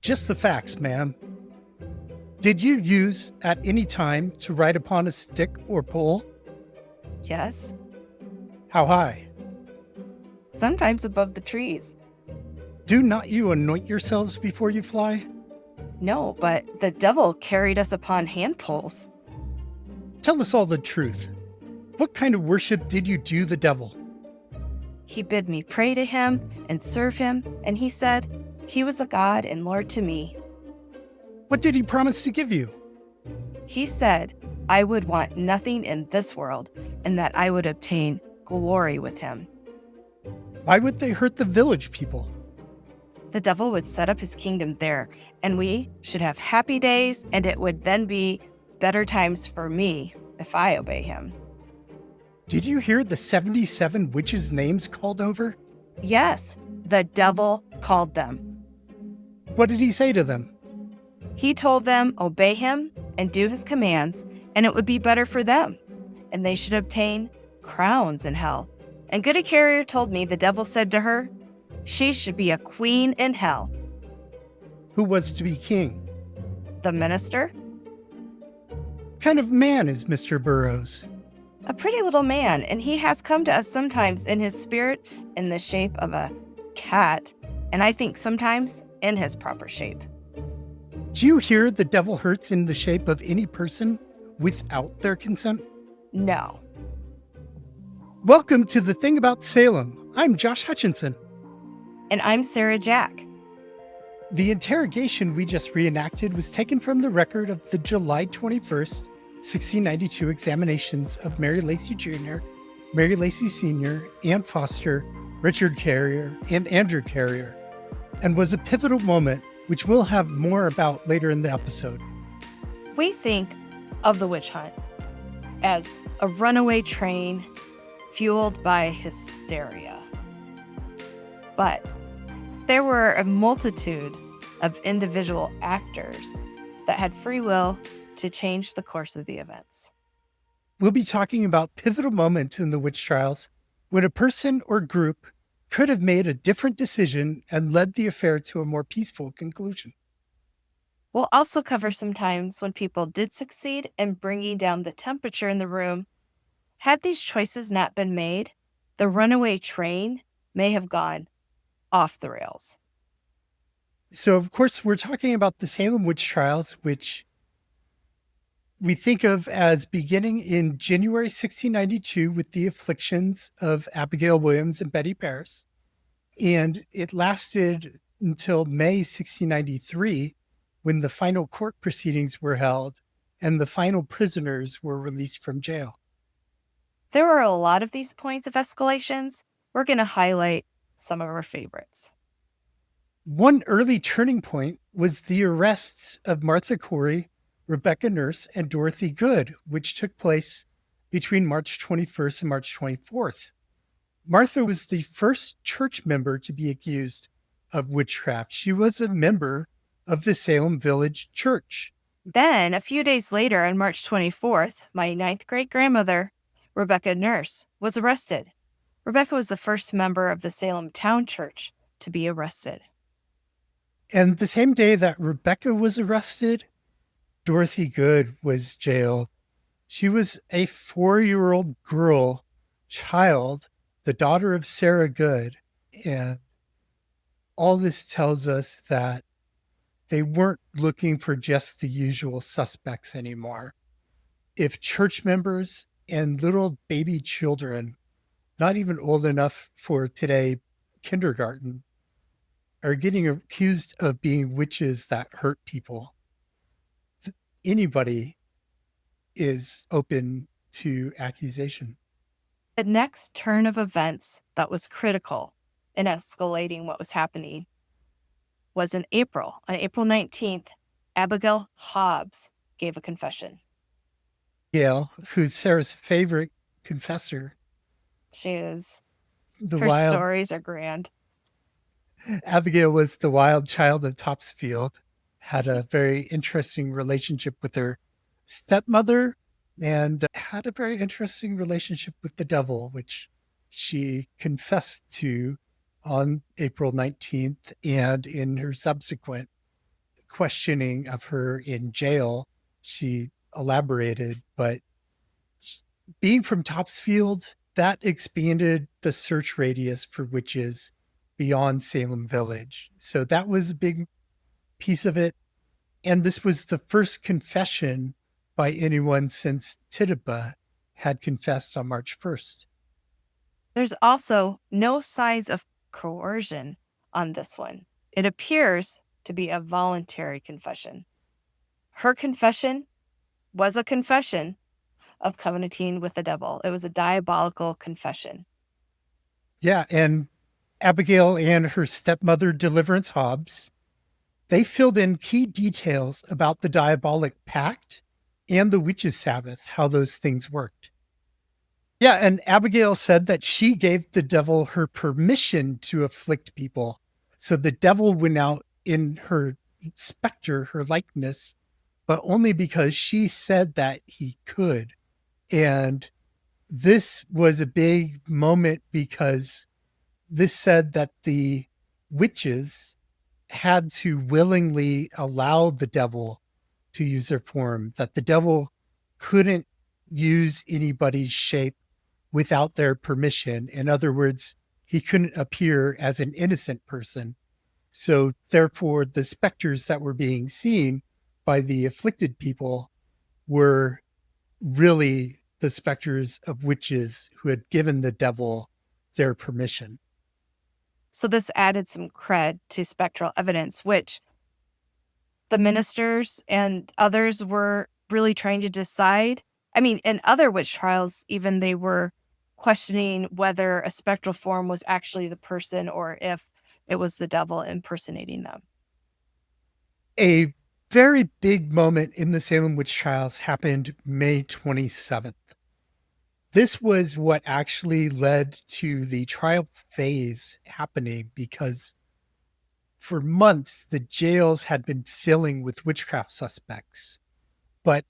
Just the facts, ma'am. Did you use at any time to ride upon a stick or pole? Yes, How high? sometimes above the trees. Do not you anoint yourselves before you fly? No, but the devil carried us upon handpoles. Tell us all the truth. What kind of worship did you do the devil? He bid me pray to him and serve him, and he said he was a God and Lord to me. What did he promise to give you? He said I would want nothing in this world and that I would obtain glory with him. Why would they hurt the village people? The devil would set up his kingdom there, and we should have happy days, and it would then be better times for me if I obey him. Did you hear the 77 witches' names called over? Yes, the devil called them. What did he say to them? He told them, obey him and do his commands, and it would be better for them, and they should obtain crowns in hell. And Goody Carrier told me the devil said to her, she should be a queen in hell. Who was to be king? The minister? What kind of man is Mr. Burroughs? A pretty little man, and he has come to us sometimes in his spirit in the shape of a cat, and I think sometimes in his proper shape. Do you hear the devil hurts in the shape of any person without their consent? No. Welcome to The Thing About Salem. I'm Josh Hutchinson. And I'm Sarah Jack. The interrogation we just reenacted was taken from the record of the July 21st, 1692 examinations of Mary Lacy Jr., Mary Lacy Sr., Ann Foster, Richard Carrier, and Andrew Carrier, and was a pivotal moment which we'll have more about later in the episode. We think of the witch hunt as a runaway train fueled by hysteria. But there were a multitude of individual actors that had free will to change the course of the events. We'll be talking about pivotal moments in the witch trials when a person or group could have made a different decision and led the affair to a more peaceful conclusion. We'll also cover some times when people did succeed in bringing down the temperature in the room. Had these choices not been made, the runaway train may have gone off the rails. So, of course, we're talking about the Salem witch trials, which we think of as beginning in January 1692 with the afflictions of Abigail Williams and Betty Paris. And it lasted until May 1693 when the final court proceedings were held and the final prisoners were released from jail. There were a lot of these points of escalations. We're going to highlight some of our favorites. One early turning point was the arrests of Martha Corey, Rebecca Nurse, and Dorothy Good, which took place between March 21st and March 24th. Martha was the first church member to be accused of witchcraft. She was a member of the Salem Village Church. Then, a few days later, on March 24th, my ninth great-grandmother, Rebecca Nurse, was arrested. Rebecca was the first member of the Salem Town Church to be arrested. And the same day that Rebecca was arrested, Dorothy Good was jailed. She was a 4-year-old child, the daughter of Sarah Good. And all this tells us that they weren't looking for just the usual suspects anymore. If church members and little baby children, not even old enough for today, kindergarten, are getting accused of being witches that hurt people, anybody is open to accusation. The next turn of events that was critical in escalating what was happening was in April. On April 19th, Abigail Hobbs gave a confession. Gail, who's Sarah's favorite confessor. She is. The Her wild stories are grand. Abigail was the wild child of Topsfield, had a very interesting relationship with her stepmother, and had a very interesting relationship with the devil, which she confessed to on April 19th and in her subsequent questioning of her in jail, she elaborated, but being from Topsfield, that expanded the search radius for witches beyond Salem Village. So that was a big piece of it. And this was the first confession by anyone since Tituba had confessed on March 1st. There's also no signs of coercion on this one. It appears to be a voluntary confession. Her confession was a confession of covenanting with the devil. It was a diabolical confession. Yeah, and Abigail and her stepmother, Deliverance Hobbs, they filled in key details about the diabolic pact and the witches' Sabbath, how those things worked. Yeah, and Abigail said that she gave the devil her permission to afflict people. So the devil went out in her specter, her likeness, but only because she said that he could. And this was a big moment because this said that the witches had to willingly allow the devil to use their form, that the devil couldn't use anybody's shape without their permission. In other words, he couldn't appear as an innocent person. So therefore, the specters that were being seen by the afflicted people were really the specters of witches who had given the devil their permission. So this added some cred to spectral evidence, which the ministers and others were really trying to decide. I mean, in other witch trials, even they were questioning whether a spectral form was actually the person or if it was the devil impersonating them. A very big moment in the Salem witch trials happened May 27th. This was what actually led to the trial phase happening because for months the jails had been filling with witchcraft suspects. But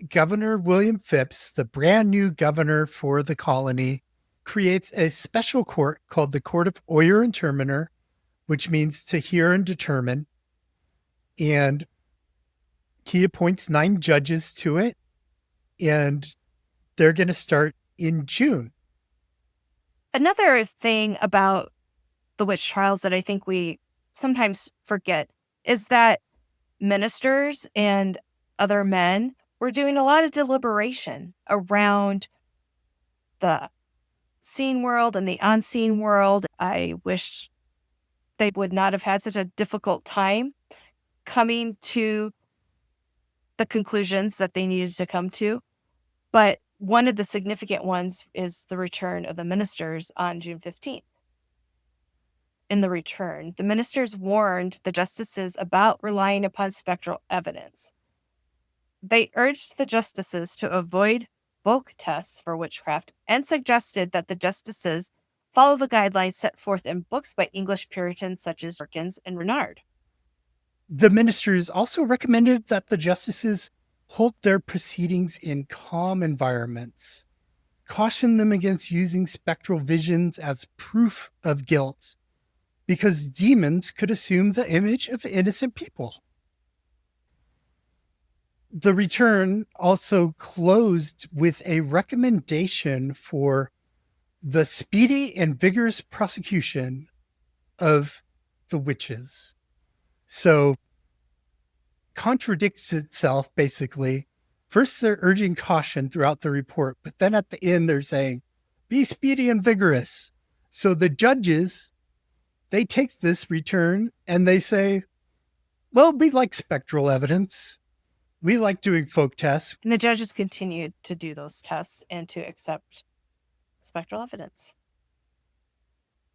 Governor William Phips, the brand new governor for the colony, creates a special court called the Court of Oyer and Terminer, which means to hear and determine. And he appoints 9 judges to it, and they're going to start in June. Another thing about the witch trials that I think we sometimes forget is that ministers and other men were doing a lot of deliberation around the seen world and the unseen world. I wish they would not have had such a difficult time coming to the conclusions that they needed to come to. But one of the significant ones is the return of the ministers on June 15th. In the return, the ministers warned the justices about relying upon spectral evidence. They urged the justices to avoid bulk tests for witchcraft and suggested that the justices follow the guidelines set forth in books by English Puritans such as Perkins and Renard. The ministers also recommended that the justices hold their proceedings in calm environments, cautioned them against using spectral visions as proof of guilt, because demons could assume the image of innocent people. The return also closed with a recommendation for the speedy and vigorous prosecution of the witches. So contradicts itself basically. First, they're urging caution throughout the report, but then at the end, they're saying, be speedy and vigorous. So the judges, they take this return and they say, well, we like spectral evidence. We like doing folk tests. And the judges continued to do those tests and to accept spectral evidence.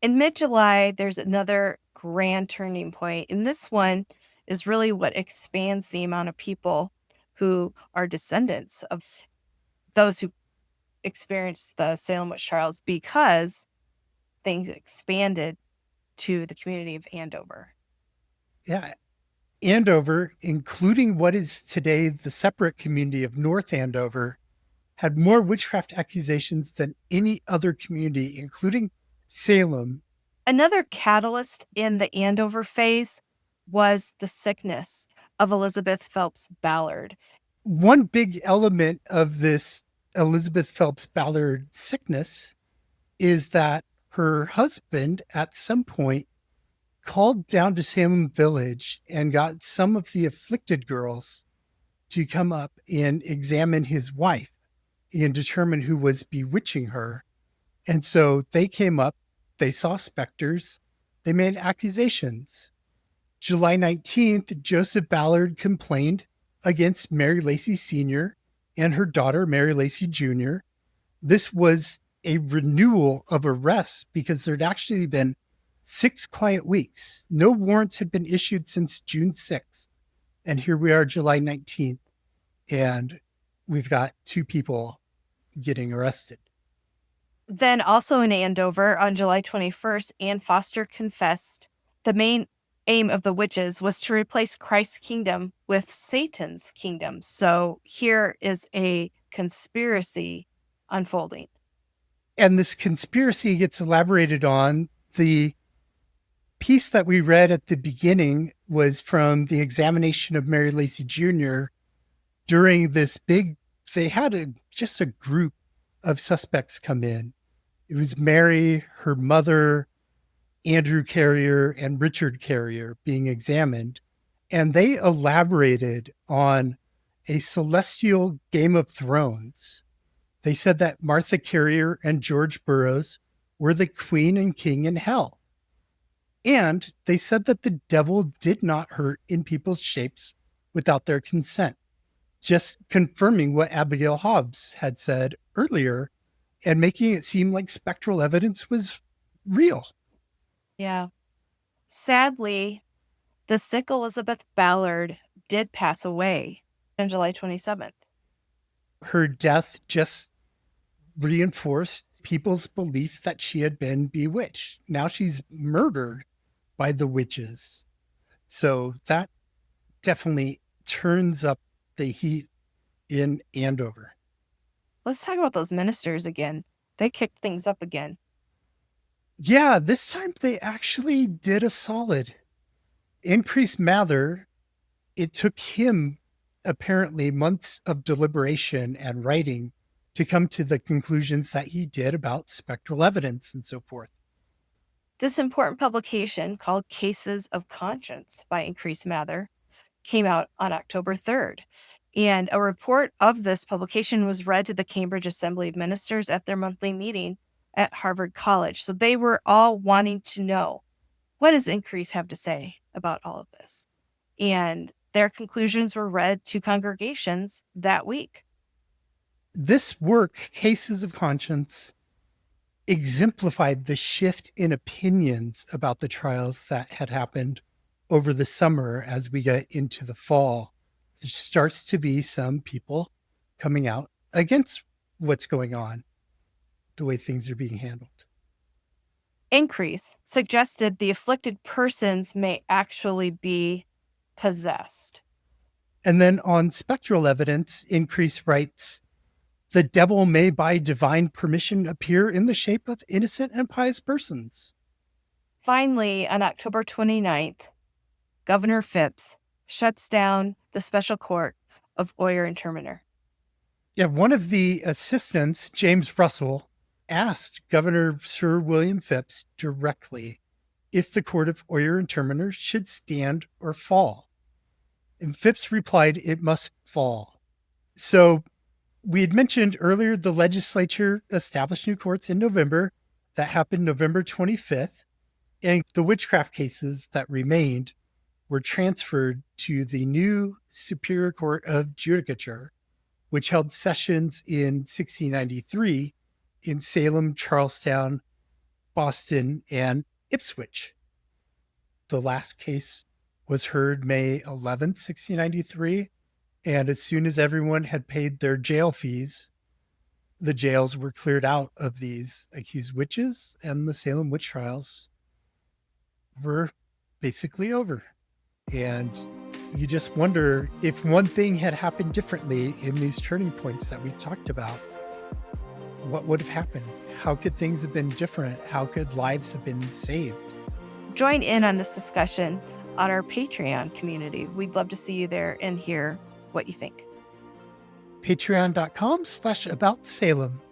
In mid-July, there's another grand turning point, and this one is really what expands the amount of people who are descendants of those who experienced the Salem witch trials, because things expanded to the community of Andover. Yeah. Andover, including what is today the separate community of North Andover, had more witchcraft accusations than any other community, including Salem. Another catalyst in the Andover phase was the sickness of Elizabeth Phelps Ballard. One big element of this Elizabeth Phelps Ballard sickness is that her husband at some point called down to Salem Village and got some of the afflicted girls to come up and examine his wife and determine who was bewitching her. And so they came up, they saw specters, they made accusations. July 19th, Joseph Ballard complained against Mary Lacey Sr. and her daughter, Mary Lacey Jr. This was a renewal of arrests because there'd actually been 6 quiet weeks. No warrants had been issued since June 6th. And here we are, July 19th, and we've got 2 people getting arrested. Then also in Andover on July 21st, Anne Foster confessed the main aim of the witches was to replace Christ's kingdom with Satan's kingdom. So here is a conspiracy unfolding. And this conspiracy gets elaborated on. The piece that we read at the beginning was from the examination of Mary Lacey Jr. during this big, they had just a group of suspects come in. It was Mary, her mother, Andrew Carrier, and Richard Carrier being examined. And they elaborated on a celestial Game of Thrones. They said that Martha Carrier and George Burroughs were the queen and king in hell. And they said that the devil did not hurt in people's shapes without their consent, just confirming what Abigail Hobbs had said earlier and making it seem like spectral evidence was real. Yeah. Sadly, the sick Elizabeth Ballard did pass away on July 27th. Her death just reinforced people's belief that she had been bewitched. Now she's murdered by the witches. So that definitely turns up the heat in Andover. Let's talk about those ministers again. They kicked things up again. Yeah, this time they actually did a solid. Increase Mather, it took him apparently months of deliberation and writing to come to the conclusions that he did about spectral evidence and so forth. This important publication, called Cases of Conscience by Increase Mather, came out on October 3rd. And a report of this publication was read to the Cambridge Assembly of Ministers at their monthly meeting at Harvard College. So they were all wanting to know, what does Increase have to say about all of this? And their conclusions were read to congregations that week. This work, Cases of Conscience, exemplified the shift in opinions about the trials that had happened over the summer as we get into the fall. There starts to be some people coming out against what's going on, the way things are being handled. Increase suggested the afflicted persons may actually be possessed. And then on spectral evidence, Increase writes, the devil may by divine permission appear in the shape of innocent and pious persons. Finally, on October 29th, Governor Phips shuts down the special court of Oyer and Terminer. Yeah, one of the assistants, James Russell, asked Governor Sir William Phips directly if the court of Oyer and Terminer should stand or fall. And Phips replied, it must fall. So we had mentioned earlier the legislature established new courts in November. That happened November 25th. And the witchcraft cases that remained were transferred to the new Superior Court of Judicature, which held sessions in 1693 in Salem, Charlestown, Boston, and Ipswich. The last case was heard May 11th, 1693, and as soon as everyone had paid their jail fees, the jails were cleared out of these accused witches, and the Salem witch trials were basically over. And you just wonder if one thing had happened differently in these turning points that we talked about, what would have happened? How could things have been different? How could lives have been saved? Join in on this discussion on our Patreon community. We'd love to see you there and hear what you think. Patreon.com/aboutsalem.